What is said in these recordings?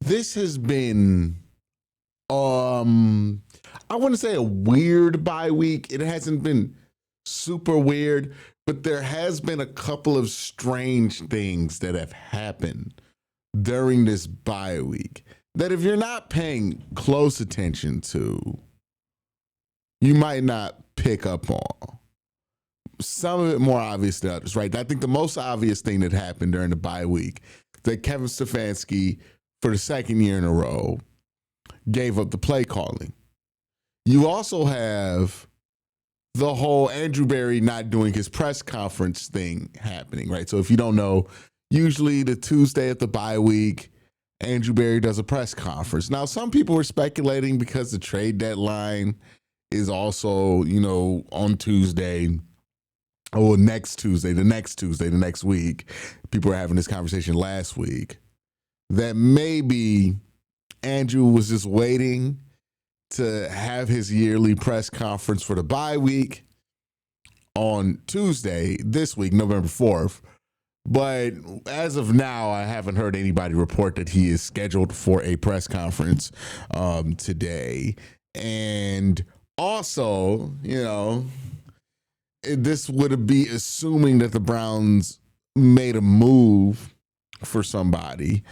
This has been I wouldn't say a weird bye week. It hasn't been super weird, but there has been a couple of strange things that have happened during this bye week that if you're not paying close attention to, you might not pick up on. Some of it more obvious than others, right? I think the most obvious thing that happened during the bye week that Kevin Stefanski, for the second year in a row, gave up the play calling. You also have the whole Andrew Berry not doing his press conference thing happening, right? So if you don't know, usually the Tuesday of the bye week, Andrew Berry does a press conference. Now, some people were speculating because the trade deadline is also, on Tuesday. Oh, next Tuesday, the next week. People were having this conversation last week that maybe Andrew was just waiting to have his yearly press conference for the bye week on Tuesday this week, November 4th. But as of now, I haven't heard anybody report that he is scheduled for a press conference today. And also, this would be assuming that the Browns made a move for somebody.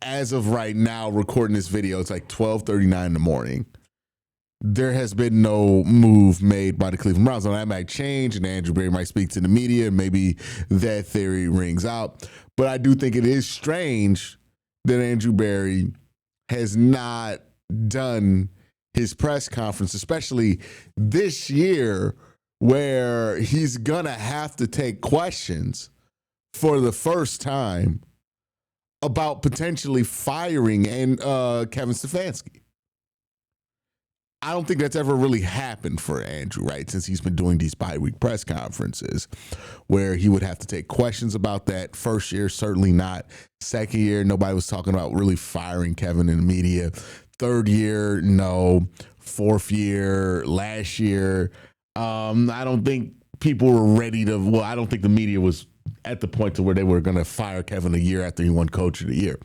As of right now, recording this video, it's like 12:39 in the morning. There has been no move made by the Cleveland Browns. Now, that might change, and Andrew Berry might speak to the media, and maybe that theory rings out. But I do think it is strange that Andrew Berry has not done his press conference, especially this year, where he's going to have to take questions for the first time about potentially firing Kevin Stefanski. I don't think that's ever really happened for Andrew, right? Since he's been doing these bye-week press conferences where he would have to take questions about that. First year, certainly not. Second year, nobody was talking about really firing Kevin in the media. Third year, no. Fourth year, last year, I don't think people were ready to, I don't think the media was at the point to where they were going to fire Kevin a year after he won Coach of the Year.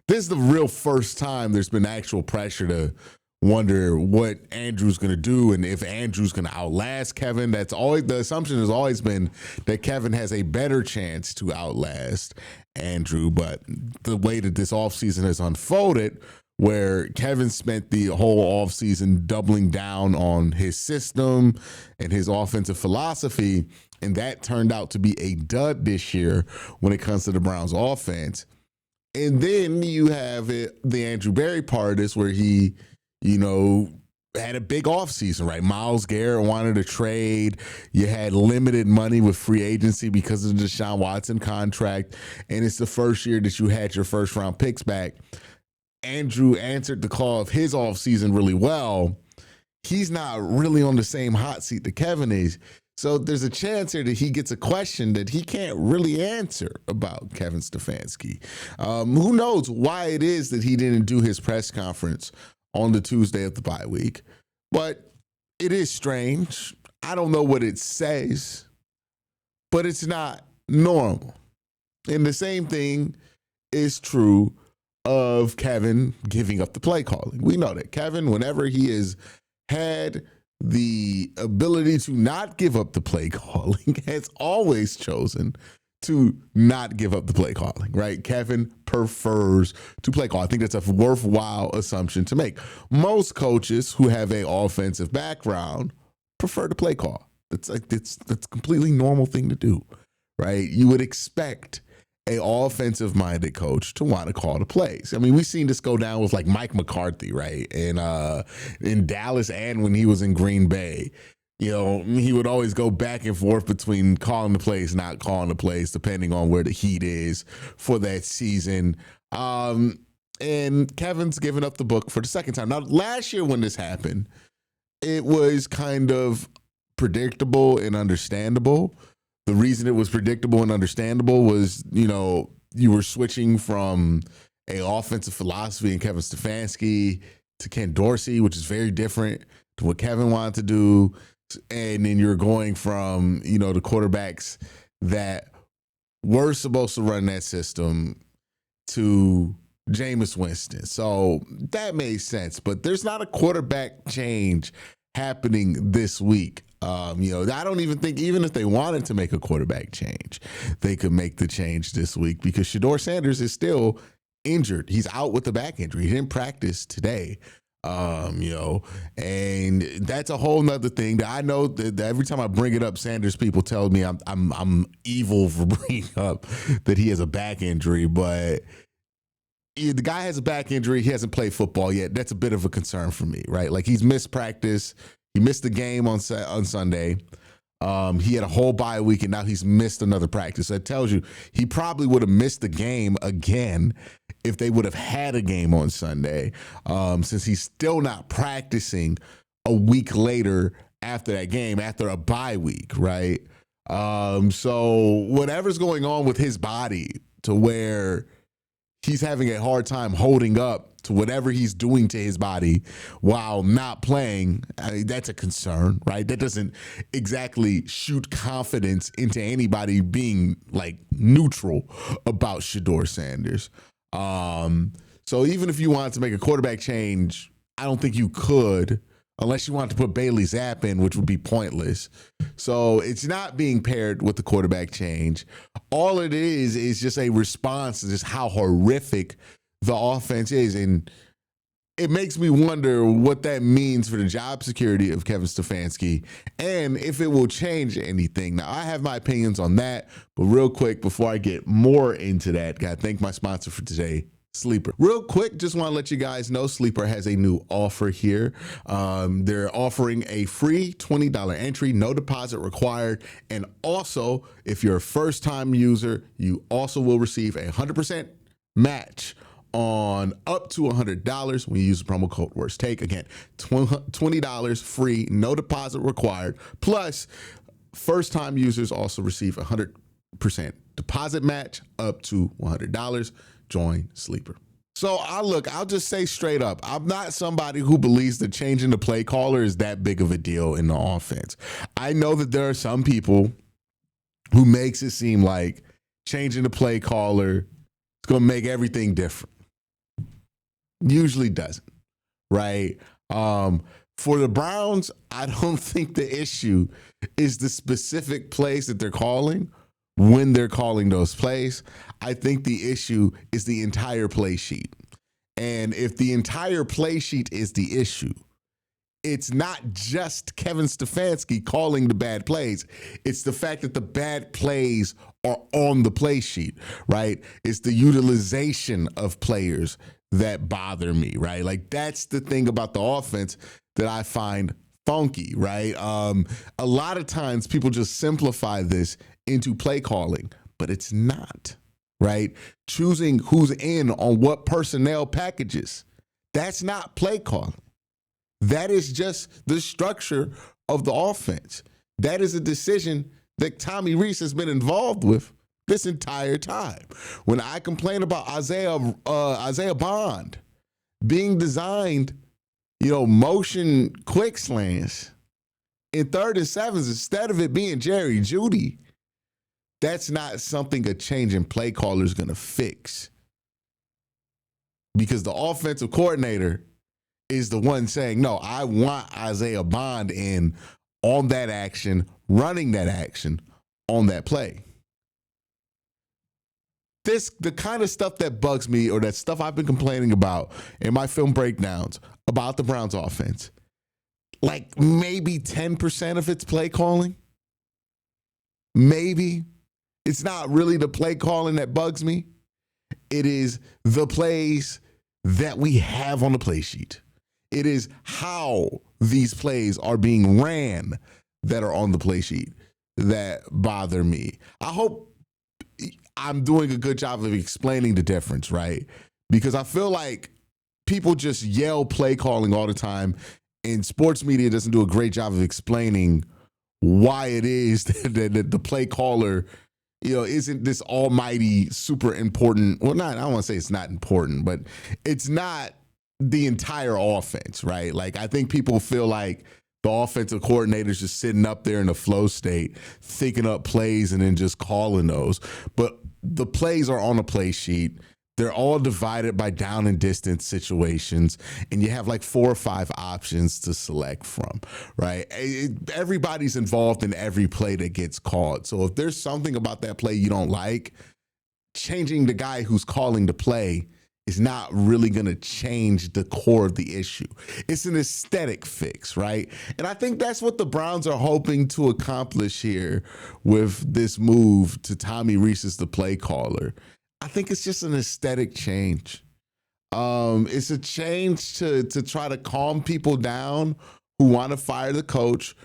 This is the real first time there's been actual pressure to wonder what Andrew's going to do and if Andrew's going to outlast Kevin. That's always the assumption has always been that Kevin has a better chance to outlast Andrew. But the way that this offseason has unfolded, where Kevin spent the whole offseason doubling down on his system and his offensive philosophy, and that turned out to be a dud this year when it comes to the Browns offense. And then you have the Andrew Berry part of this where he, had a big offseason, right? Myles Garrett wanted to trade. You had limited money with free agency because of the Deshaun Watson contract. And it's the first year that you had your first round picks back. Andrew answered the call of his offseason really well. He's not really on the same hot seat that Kevin is. So there's a chance here that he gets a question that he can't really answer about Kevin Stefanski. Who knows why it is that he didn't do his press conference on the Tuesday of the bye week. But it is strange. I don't know what it says, but it's not normal. And the same thing is true of Kevin giving up the play calling. We know that Kevin, whenever he has had the ability to not give up the play calling, has always chosen to not give up the play calling, right? Kevin prefers to play call. I think that's a worthwhile assumption to make. Most coaches who have an offensive background prefer to play call. That's a completely normal thing to do, right? You would expect a offensive-minded coach to want to call the plays. I mean, we've seen this go down with like Mike McCarthy, right? And in Dallas and when he was in Green Bay. He would always go back and forth between calling the plays, not calling the plays, depending on where the heat is for that season. And Kevin's given up the book for the second time. Now, last year when this happened, it was kind of predictable and understandable. The reason it was predictable and understandable was, you were switching from a offensive philosophy in Kevin Stefanski to Ken Dorsey, which is very different to what Kevin wanted to do. And then you're going from, the quarterbacks that were supposed to run that system to Jameis Winston. So that made sense. But there's not a quarterback change happening this week. I don't even think, even if they wanted to make a quarterback change, they could make the change this week because Shedeur Sanders is still injured. He's out with a back injury. He didn't practice today. And that's a whole nother thing that I know that every time I bring it up, Sanders people tell me I'm evil for bringing up that he has a back injury, but the guy has a back injury. He hasn't played football yet. That's a bit of a concern for me, right? Like he's missed practice. He missed the game on Sunday. He had a whole bye week, and now he's missed another practice. So it tells you he probably would have missed the game again if they would have had a game on Sunday, since he's still not practicing a week later after that game, after a bye week, right? So whatever's going on with his body to where he's having a hard time holding up to whatever he's doing to his body while not playing, that's a concern, right? That doesn't exactly shoot confidence into anybody being like neutral about Shedeur Sanders. So even if you wanted to make a quarterback change, I don't think you could unless you wanted to put Bailey Zapp in, which would be pointless. So it's not being paired with the quarterback change. All it is just a response to just how horrific the offense is. And it makes me wonder what that means for the job security of Kevin Stefanski and if it will change anything. Now, I have my opinions on that, but real quick, before I get more into that, got to thank my sponsor for today, Sleeper. Real quick, just want to let you guys know Sleeper has a new offer here. They're offering a free $20 entry, no deposit required. And also, if you're a first-time user, you also will receive a 100% match on up to $100 when you use the promo code Worst Take. Again, $20 free, no deposit required. Plus, first-time users also receive a 100% deposit match up to $100. Join Sleeper. So I'll just say straight up, I'm not somebody who believes that changing the play caller is that big of a deal in the offense. I know that there are some people who makes it seem like changing the play caller is going to make everything different. Usually doesn't, right? For the Browns, I don't think the issue is the specific plays that they're calling when they're calling those plays. I think the issue is the entire play sheet. And if the entire play sheet is the issue, it's not just Kevin Stefanski calling the bad plays. It's the fact that the bad plays are on the play sheet, right? It's the utilization of players that bother me, right? Like that's the thing about the offense that I find funky, right? A lot of times people just simplify this into play calling, but it's not, right? Choosing who's in on what personnel packages, that's not play calling. That is just the structure of the offense. That is a decision that Tommy Rees has been involved with this entire time. When I complain about Isaiah Bond being designed, motion quick slants in 3rd and 7s instead of it being Jerry Jeudy, that's not something a change in play caller is going to fix. Because the offensive coordinator is the one saying, no, I want Isaiah Bond in on that action, running that action on that play. The kind of stuff that bugs me, or that stuff I've been complaining about in my film breakdowns about the Browns offense, like maybe 10% of it's play calling. Maybe. It's not really the play calling that bugs me. It is the plays that we have on the play sheet. It is how these plays are being ran that are on the play sheet that bother me. I hope I'm doing a good job of explaining the difference, right? Because I feel like people just yell play calling all the time, and sports media doesn't do a great job of explaining why it is that the play caller, isn't this almighty, super important. Well, I don't want to say it's not important, but it's not the entire offense, right? Like, I think people feel like the offensive coordinator's just sitting up there in a flow state, thinking up plays and then just calling those. But the plays are on a play sheet. They're all divided by down and distance situations, and you have like 4 or 5 options to select from, right? Everybody's involved in every play that gets called. So if there's something about that play you don't like, changing the guy who's calling the play is not really going to change the core of the issue. It's an aesthetic fix, right? And I think that's what the Browns are hoping to accomplish here with this move to Tommy Rees as the play caller. I think it's just an aesthetic change. It's a change to try to calm people down who want to fire the coach.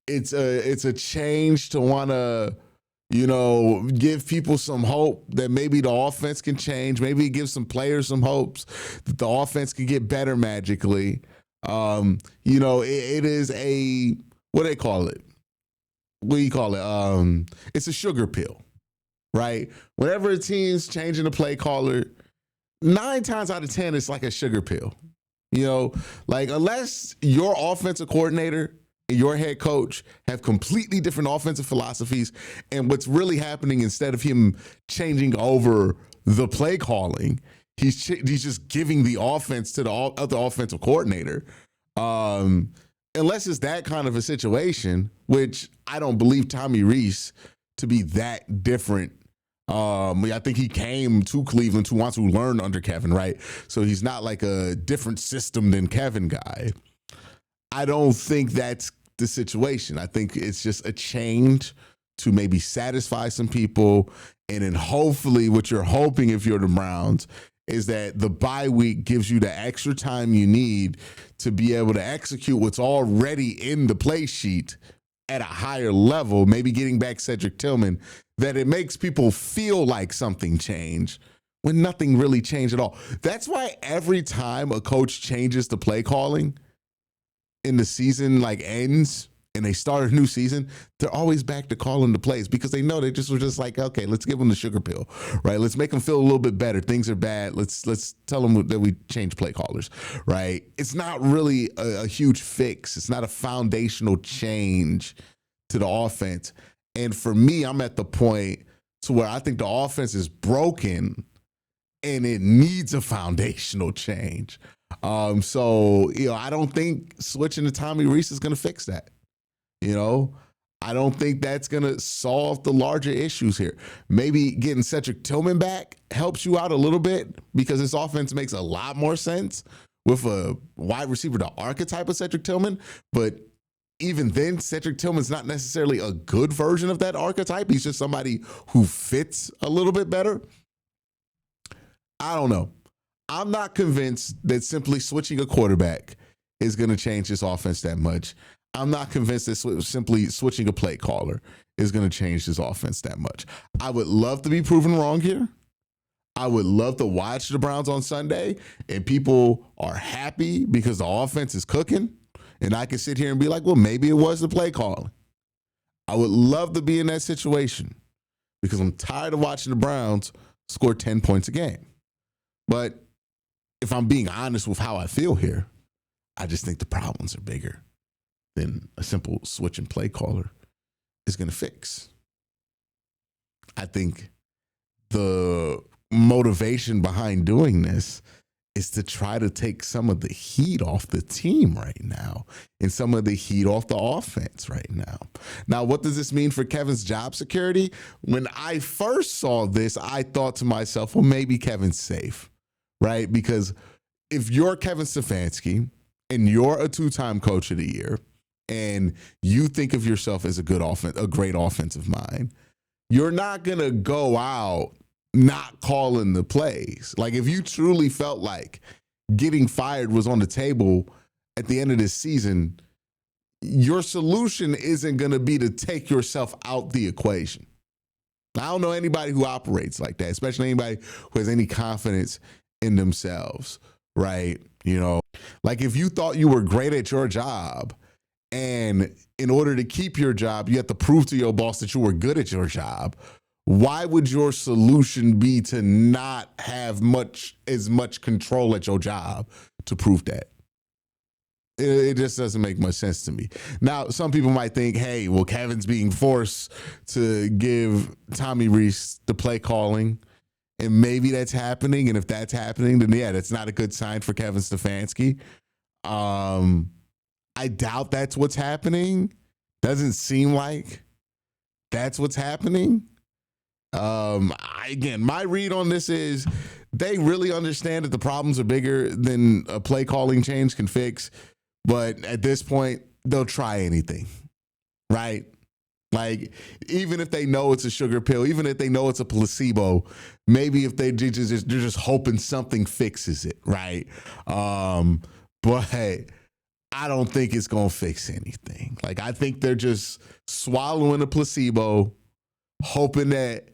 It's a change to want to, give people some hope that maybe the offense can change. Maybe give some players some hopes that the offense can get better magically. It is what do they call it? What do you call it? It's a sugar pill, right? Whenever a team's changing the play caller, 9 times out of 10, it's like a sugar pill. Like unless your offensive coordinator and your head coach have completely different offensive philosophies, and what's really happening, instead of him changing over the play calling, he's just giving the offense to the other offensive coordinator. Unless it's that kind of a situation, which I don't believe Tommy Rees to be that different. I think he came to Cleveland to want to learn under Kevin, right? So he's not like a different system than Kevin guy. I don't think that's the situation. I think it's just a change to maybe satisfy some people. And then hopefully what you're hoping, if you're the Browns, is that the bye week gives you the extra time you need to be able to execute what's already in the play sheet at a higher level, maybe getting back Cedric Tillman, that it makes people feel like something changed when nothing really changed at all. That's why every time a coach changes the play calling in the season ends and they start a new season, they're always back to calling the plays because they know they were just like, okay, let's give them the sugar pill, right? Let's make them feel a little bit better. Things are bad. Let's tell them that we change play callers, right? It's not really a huge fix. It's not a foundational change to the offense. And for me, I'm at the point to where I think the offense is broken and it needs a foundational change. So I don't think switching to Tommy Rees is going to fix that. I don't think that's going to solve the larger issues here. Maybe getting Cedric Tillman back helps you out a little bit because this offense makes a lot more sense with a wide receiver, the archetype of Cedric Tillman. But even then, Cedric Tillman's not necessarily a good version of that archetype. He's just somebody who fits a little bit better. I don't know. I'm not convinced that simply switching a quarterback is going to change this offense that much. I'm not convinced that simply switching a play caller is going to change this offense that much. I would love to be proven wrong here. I would love to watch the Browns on Sunday and people are happy because the offense is cooking. And I can sit here and be like, well, maybe it was the play calling. I would love to be in that situation because I'm tired of watching the Browns score 10 points a game. But if I'm being honest with how I feel here, I just think the problems are bigger than a simple switch and play caller is going to fix. I think the motivation behind doing this is to try to take some of the heat off the team right now and some of the heat off the offense right now. Now, what does this mean for Kevin's job security? When I first saw this, I thought to myself, well, maybe Kevin's safe, right? Because if you're Kevin Stefanski and you're a 2-time coach of the year and you think of yourself as a great offensive mind, you're not going to go out not calling the plays. Like if you truly felt like getting fired was on the table at the end of this season, your solution isn't going to be to take yourself out the equation. I don't know anybody who operates like that, especially anybody who has any confidence in themselves, right? Like if you thought you were great at your job and in order to keep your job, you have to prove to your boss that you were good at your job, why would your solution be to not have as much control at your job to prove that? It just doesn't make much sense to me. Now, some people might think, hey, well, Kevin's being forced to give Tommy Rees the play calling And maybe that's happening. And if that's happening, then yeah, that's not a good sign for Kevin Stefanski. I doubt that's what's happening. Doesn't seem like that's what's happening. Again, my read on this is they really understand that the problems are bigger than a play calling change can fix. But at this point, they'll try anything, right? Like, even if they know it's a sugar pill, even if they know it's a placebo, maybe if they're just hoping something fixes it, right? But I don't think it's going to fix anything. Like, I think they're just swallowing a placebo, hoping that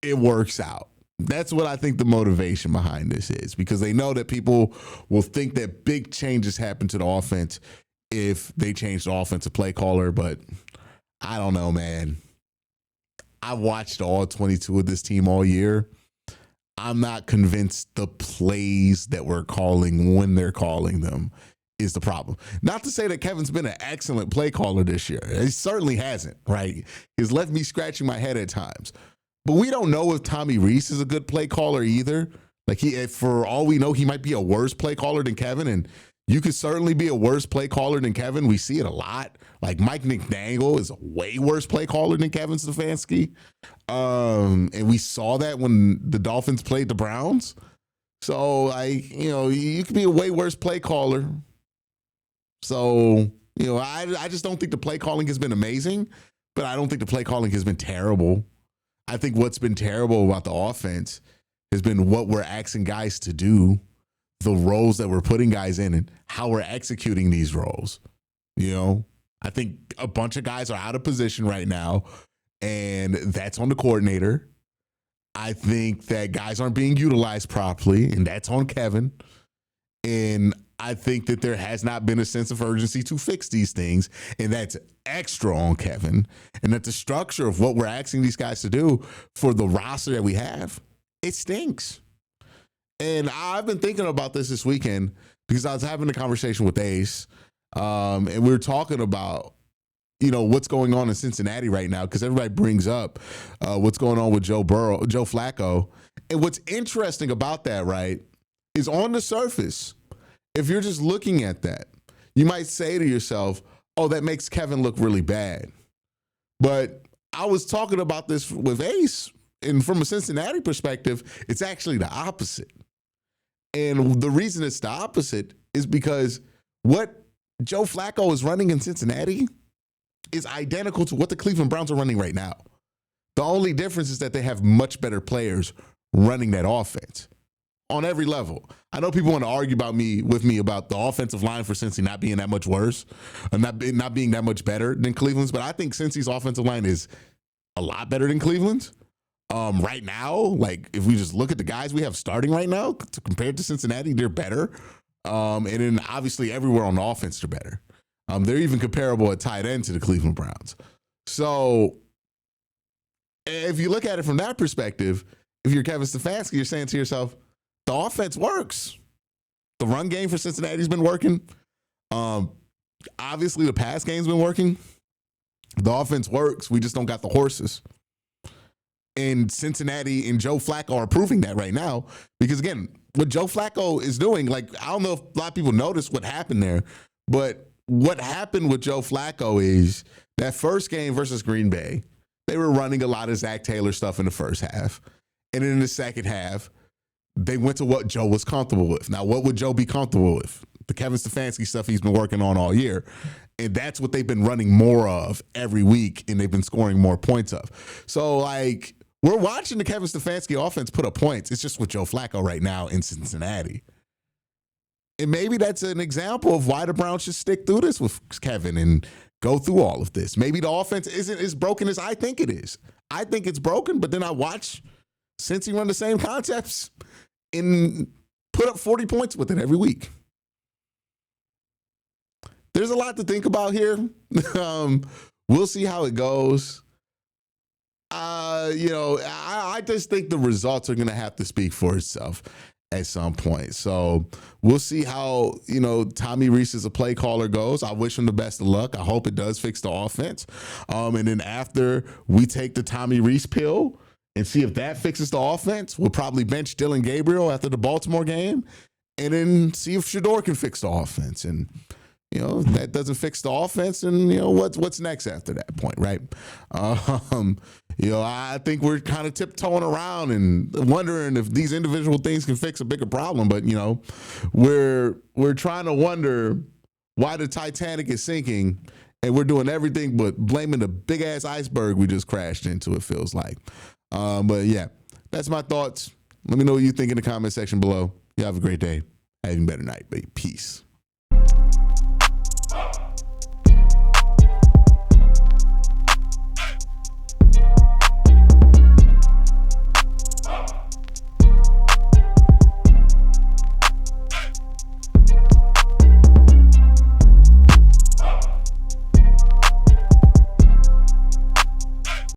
it works out. That's what I think the motivation behind this is, because they know that people will think that big changes happen to the offense if they change the offensive play caller. But I don't know, man. I watched all 22 of this team all year. I'm not convinced the plays that we're calling when they're calling them is the problem. Not to say that Kevin's been an excellent play caller this year. He certainly hasn't, right? He's left me scratching my head at times. But we don't know if Tommy Rees is a good play caller either. Like, for all we know, he might be a worse play caller than Kevin, and you could certainly be a worse play caller than Kevin. We see it a lot. Like, Mike McDaniel is a way worse play caller than Kevin Stefanski. And we saw that when the Dolphins played the Browns. So, like, you could be a way worse play caller. So, I just don't think the play calling has been amazing, but I don't think the play calling has been terrible. I think what's been terrible about the offense has been what we're asking guys to do, the roles that we're putting guys in, and how we're executing these roles. I think a bunch of guys are out of position right now, and that's on the coordinator. I think that guys aren't being utilized properly, and that's on Kevin. And I think that there has not been a sense of urgency to fix these things, and that's extra on Kevin. And that the structure of what we're asking these guys to do for the roster that we have, it stinks. And I've been thinking about this weekend because I was having a conversation with Ace, and we were talking about, what's going on in Cincinnati right now, because everybody brings up what's going on with Joe Flacco. And what's interesting about that, right, is on the surface, if you're just looking at that, you might say to yourself, oh, that makes Kevin look really bad. But I was talking about this with Ace, and from a Cincinnati perspective, it's actually the opposite. And the reason it's the opposite is because what Joe Flacco is running in Cincinnati is identical to what the Cleveland Browns are running right now. The only difference is that they have much better players running that offense on every level. I know people want to argue with me about the offensive line for Cincy not being that much worse, and not being that much better than Cleveland's, but I think Cincy's offensive line is a lot better than Cleveland's. Right now, like, if we just look at the guys we have starting right now compared to Cincinnati, they're better. And then obviously everywhere on the offense, they're better. They're even comparable at tight end to the Cleveland Browns. So if you look at it from that perspective, if you're Kevin Stefanski, you're saying to yourself, the offense works. The run game for Cincinnati's been working. Obviously, the pass game's been working. The offense works. We just don't got the horses. And Cincinnati and Joe Flacco are proving that right now. Because, again, what Joe Flacco is doing, like, I don't know if a lot of people noticed what happened there, but what happened with Joe Flacco is that first game versus Green Bay, they were running a lot of Zach Taylor stuff in the first half. And then in the second half, they went to what Joe was comfortable with. Now, what would Joe be comfortable with? The Kevin Stefanski stuff he's been working on all year. And that's what they've been running more of every week, and they've been scoring more points of. So, like, we're watching the Kevin Stefanski offense put up points. It's just with Joe Flacco right now in Cincinnati. And maybe that's an example of why the Browns should stick through this with Kevin and go through all of this. Maybe the offense isn't as broken as I think it is. I think it's broken, but then I watch Cincy run the same concepts and put up 40 points with it every week. There's a lot to think about here. We'll see how it goes. I just think the results are going to have to speak for itself at some point. So we'll see how, Tommy Rees as a play caller goes. I wish him the best of luck. I hope it does fix the offense. And then after we take the Tommy Rees pill and see if that fixes the offense. We'll probably bench Dylan Gabriel after the Baltimore game, and then see if Shador can fix the offense. And if that doesn't fix the offense, and what's next after that point, right? I think we're kind of tiptoeing around and wondering if these individual things can fix a bigger problem. But we're trying to wonder why the Titanic is sinking, and we're doing everything but blaming the big ass iceberg we just crashed into. It feels like. But yeah, that's my thoughts. Let me know what you think in the comment section below. You have a great day. Have a better night, babe. Peace.